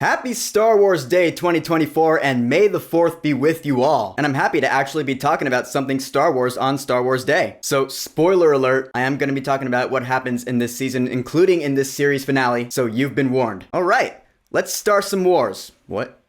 Happy Star Wars Day 2024 and May the 4th be with you all. And I'm happy to actually be talking about something Star Wars on Star Wars Day. So, spoiler alert, I am going to be talking about what happens in this season, including in this series finale, so you've been warned. Alright, let's start some wars. What?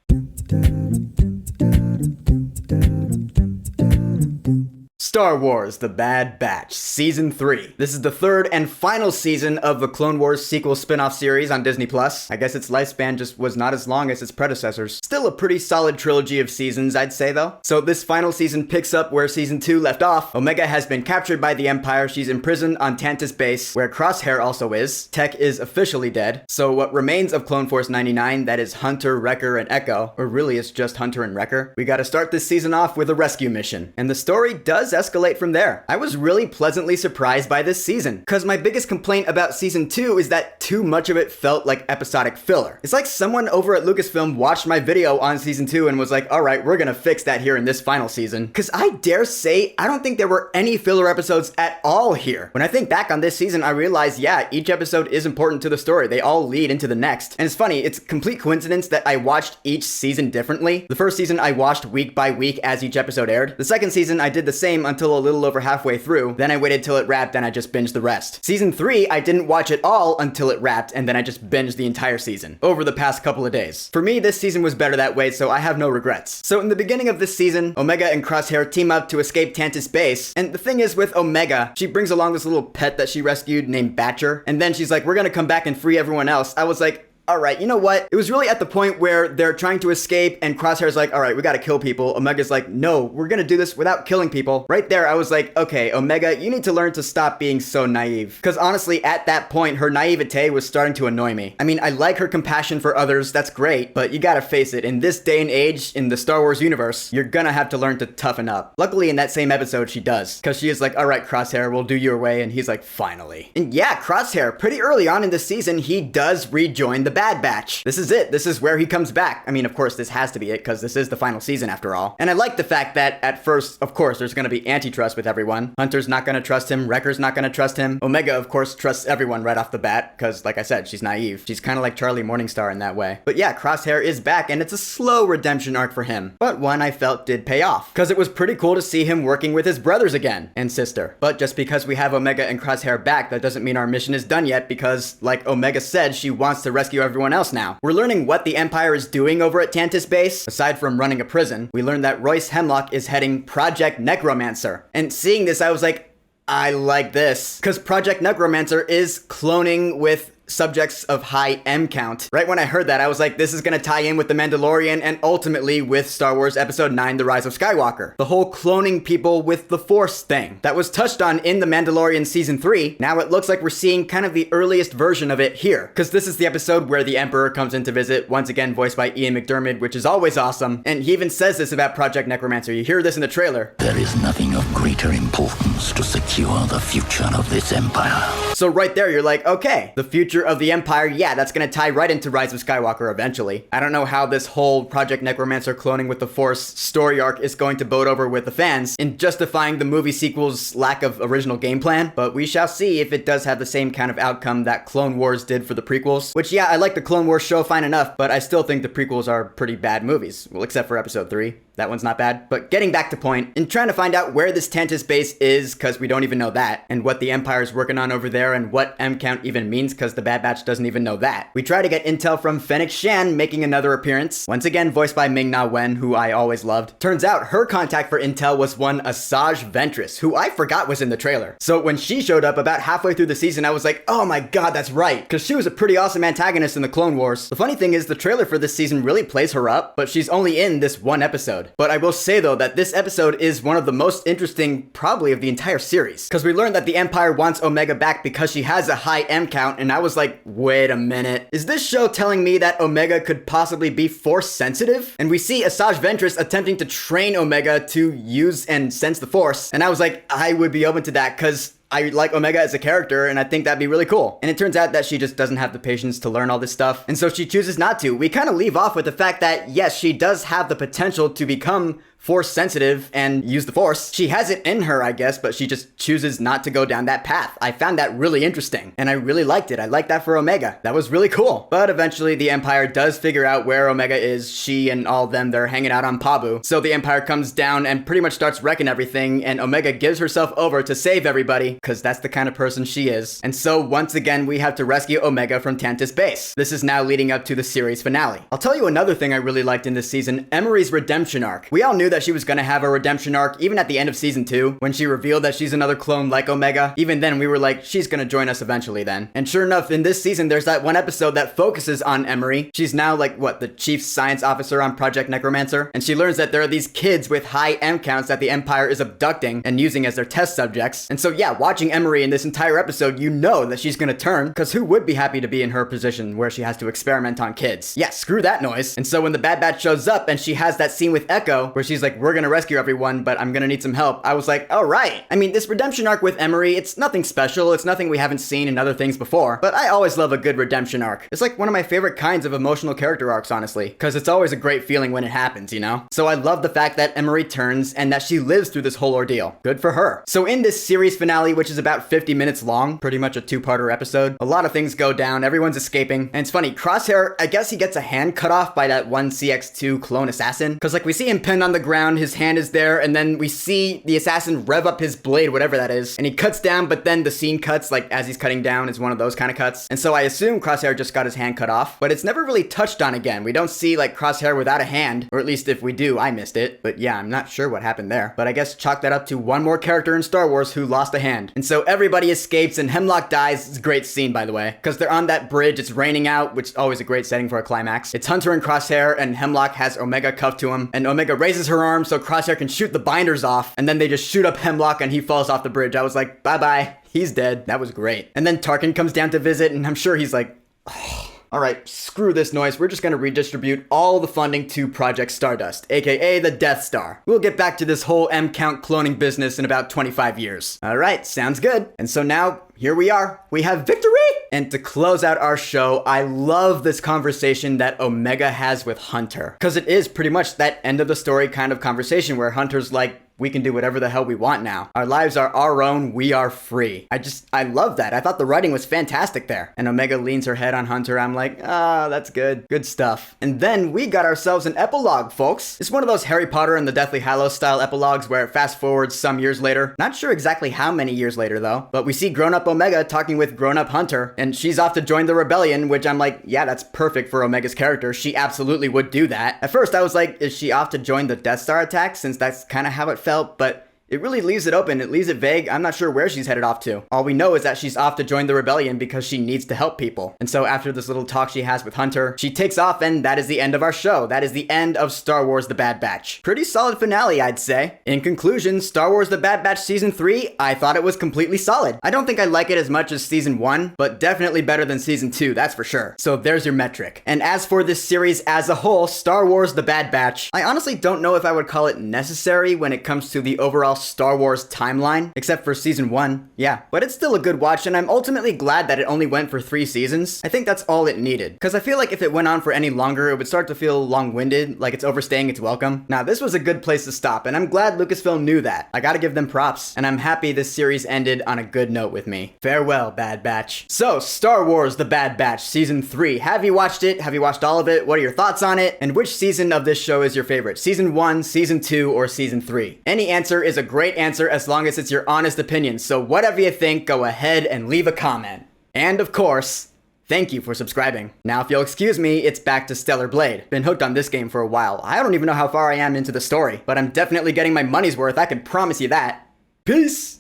Star Wars The Bad Batch, Season 3. This is the third and final season of the Clone Wars sequel spin-off series on Disney+. I guess its lifespan just was not as long as its predecessors. Still a pretty solid trilogy of seasons, I'd say though. So this final season picks up where Season 2 left off. Omega has been captured by the Empire. She's imprisoned on Tantiss Base, where Crosshair also is. Tech is officially dead. So what remains of Clone Force 99, that is Hunter, Wrecker, and Echo, or really it's just Hunter and Wrecker, we gotta start this season off with a rescue mission. And the story does escalate from there. I was really pleasantly surprised by this season, because my biggest complaint about Season 2 is that too much of it felt like episodic filler. It's like someone over at Lucasfilm watched my video on Season 2 and was like, alright, we're gonna fix that here in this final season. Because I dare say, I don't think there were any filler episodes at all here. When I think back on this season, I realize, yeah, each episode is important to the story. They all lead into the next. And it's funny, it's complete coincidence that I watched each season differently. The first season I watched week by week as each episode aired. The second season I did the same until a little over halfway through, then I waited till it wrapped and I just binged the rest. Season 3, I didn't watch it all until it wrapped, and then I just binged the entire season over the past couple of days. For me, this season was better that way, so I have no regrets. So in the beginning of this season, Omega and Crosshair team up to escape Tantiss Base, and the thing is with Omega, she brings along this little pet that she rescued named Batcher, and then she's like, we're gonna come back and free everyone else. I was like, alright, you know what? It was really at the point where they're trying to escape and Crosshair's like, alright, we gotta kill people. Omega's like, no, we're gonna do this without killing people. Right there, I was like, okay, Omega, you need to learn to stop being so naive. Because honestly, at that point, her naivete was starting to annoy me. I mean, I like her compassion for others, that's great, but you gotta face it, in this day and age, in the Star Wars universe, you're gonna have to learn to toughen up. Luckily, in that same episode, she does. Because she is like, alright, Crosshair, we'll do your way, and he's like, finally. And yeah, Crosshair, pretty early on in the season, he does rejoin the Bad Batch. This is it. This is where he comes back. I mean, of course, this has to be it, because this is the final season after all. And I like the fact that, at first, of course, there's gonna be antitrust with everyone. Hunter's not gonna trust him, Wrecker's not gonna trust him. Omega, of course, trusts everyone right off the bat, because, like I said, she's naive. She's kind of like Charlie Morningstar in that way. But yeah, Crosshair is back, and it's a slow redemption arc for him. But one I felt did pay off, because it was pretty cool to see him working with his brothers again, and sister. But just because we have Omega and Crosshair back, that doesn't mean our mission is done yet, because, like Omega said, she wants to rescue everyone else now. We're learning what the Empire is doing over at Tantiss Base. Aside from running a prison, we learned that Royce Hemlock is heading Project Necromancer. And seeing this, I was like, I like this. Because Project Necromancer is cloning with subjects of high M count. Right when I heard that, I was like, this is gonna tie in with The Mandalorian and ultimately with Star Wars Episode 9, The Rise of Skywalker. The whole cloning people with the Force thing that was touched on in The Mandalorian Season 3. Now it looks like we're seeing kind of the earliest version of it here. Because this is the episode where the Emperor comes in to visit, once again voiced by Ian McDiarmid, which is always awesome. And he even says this about Project Necromancer. You hear this in the trailer. There is nothing of greater importance to secure the future of this empire. So right there, you're like, okay, the future of the Empire, yeah, that's gonna tie right into Rise of Skywalker eventually. I don't know how this whole Project Necromancer cloning with the Force story arc is going to boat over with the fans in justifying the movie sequel's lack of original game plan, but we shall see if it does have the same kind of outcome that Clone Wars did for the prequels. Which, yeah, I like the Clone Wars show fine enough, but I still think the prequels are pretty bad movies. Well, except for Episode 3. That one's not bad. But getting back to point, in trying to find out where this Tantiss Base is, because we don't even know that, and what the Empire's working on over there, and what M count even means, because the Bad Batch doesn't even know that. We try to get intel from Fennec Shan making another appearance, once again voiced by Ming-Na Wen, who I always loved. Turns out her contact for intel was one Asajj Ventress, who I forgot was in the trailer. So when she showed up about halfway through the season, I was like, oh my god, that's right, because she was a pretty awesome antagonist in the Clone Wars. The funny thing is, the trailer for this season really plays her up, but she's only in this one episode. But I will say though that this episode is one of the most interesting probably of the entire series, because we learned that the Empire wants Omega back because she has a high M count, and I was like, wait a minute, is this show telling me that Omega could possibly be Force sensitive? And we see Asajj Ventress attempting to train Omega to use and sense the Force, and I was like, I would be open to that, because I like Omega as a character, and I think that'd be really cool. And it turns out that she just doesn't have the patience to learn all this stuff, and so she chooses not to. We kind of leave off with the fact that, yes, she does have the potential to become force sensitive and use the force. She has it in her, I guess, but she just chooses not to go down that path. I found that really interesting, and I really liked it. I liked that for Omega. That was really cool. But eventually, the Empire does figure out where Omega is. She and all of them, they're hanging out on Pabu. So the Empire comes down and pretty much starts wrecking everything, and Omega gives herself over to save everybody, because that's the kind of person she is. And so, once again, we have to rescue Omega from Tantus base. This is now leading up to the series finale. I'll tell you another thing I really liked in this season, Emery's redemption arc. We all knew that she was gonna have a redemption arc, even at the end of season 2, when she revealed that she's another clone like Omega. Even then, we were like, she's gonna join us eventually then. And sure enough, in this season, there's that one episode that focuses on Emery. She's now like, what, the chief science officer on Project Necromancer? And she learns that there are these kids with high M counts that the Empire is abducting and using as their test subjects. And so yeah, watching Emery in this entire episode, you know that she's gonna turn, because who would be happy to be in her position where she has to experiment on kids? Yeah, screw that noise. And so when the Bad Batch shows up and she has that scene with Echo, where she's like, we're gonna rescue everyone, but I'm gonna need some help, I was like, all right. I mean, this redemption arc with Emery, it's nothing special, it's nothing we haven't seen in other things before, but I always love a good redemption arc. It's like one of my favorite kinds of emotional character arcs, honestly, because it's always a great feeling when it happens, you know? So I love the fact that Emery turns and that she lives through this whole ordeal. Good for her. So in this series finale, which is about 50 minutes long, pretty much a two-parter episode, a lot of things go down, everyone's escaping, and it's funny, Crosshair, I guess he gets a hand cut off by that one CX2 clone assassin, because like we see him pinned on the ground, his hand is there, and then we see the assassin rev up his blade, whatever that is, and he cuts down, but then the scene cuts, like as he's cutting down is one of those kind of cuts, and so I assume Crosshair just got his hand cut off, but it's never really touched on again. We don't see like Crosshair without a hand, or at least if we do, I missed it, but yeah, I'm not sure what happened there, but I guess chalk that up to one more character in Star Wars who lost a hand. And so everybody escapes and Hemlock dies. It's a great scene, by the way, because they're on that bridge, it's raining out, which is always a great setting for a climax. It's Hunter and Crosshair, and Hemlock has Omega cuffed to him, and Omega raises her arm so Crosshair can shoot the binders off, and then they just shoot up Hemlock and he falls off the bridge. I was like, bye-bye, he's dead. That was great. And then Tarkin comes down to visit, and I'm sure he's like, oh. All right, screw this noise. We're just gonna redistribute all the funding to Project Stardust, aka the Death Star. We'll get back to this whole M-count cloning business in about 25 years. All right, sounds good. And so now, here we are. We have victory! And to close out our show, I love this conversation that Omega has with Hunter. Because it is pretty much that end of the story kind of conversation where Hunter's like, we can do whatever the hell we want now. Our lives are our own, we are free. I love that. I thought the writing was fantastic there. And Omega leans her head on Hunter. I'm like, that's good. Good stuff. And then we got ourselves an epilogue, folks. It's one of those Harry Potter and the Deathly Hallows style epilogues where it fast forwards some years later. Not sure exactly how many years later though, but we see grown-up Omega talking with grown-up Hunter, and she's off to join the rebellion, which I'm like, yeah, that's perfect for Omega's character. She absolutely would do that. At first I was like, is she off to join the Death Star attack, since that's kind of how it felt, but it really leaves it open. It leaves it vague. I'm not sure where she's headed off to. All we know is that she's off to join the rebellion because she needs to help people. And so after this little talk she has with Hunter, she takes off, and that is the end of our show. That is the end of Star Wars The Bad Batch. Pretty solid finale, I'd say. In conclusion, Star Wars The Bad Batch Season 3, I thought it was completely solid. I don't think I like it as much as Season 1, but definitely better than Season 2, that's for sure. So there's your metric. And as for this series as a whole, Star Wars The Bad Batch, I honestly don't know if I would call it necessary when it comes to the overall Star Wars timeline, except for Season 1. Yeah, but it's still a good watch, and I'm ultimately glad that it only went for 3 seasons. I think that's all it needed, because I feel like if it went on for any longer, it would start to feel long-winded, like it's overstaying its welcome. Now, this was a good place to stop, and I'm glad Lucasfilm knew that. I gotta give them props, and I'm happy this series ended on a good note with me. Farewell, Bad Batch. So, Star Wars The Bad Batch Season 3. Have you watched it? Have you watched all of it? What are your thoughts on it? And which season of this show is your favorite? Season 1, Season 2, or Season 3? Any answer is a great answer as long as it's your honest opinion, so whatever you think, go ahead and leave a comment. And of course, thank you for subscribing. Now if you'll excuse me, it's back to Stellar Blade. Been hooked on this game for a while. I don't even know how far I am into the story, but I'm definitely getting my money's worth, I can promise you that. Peace!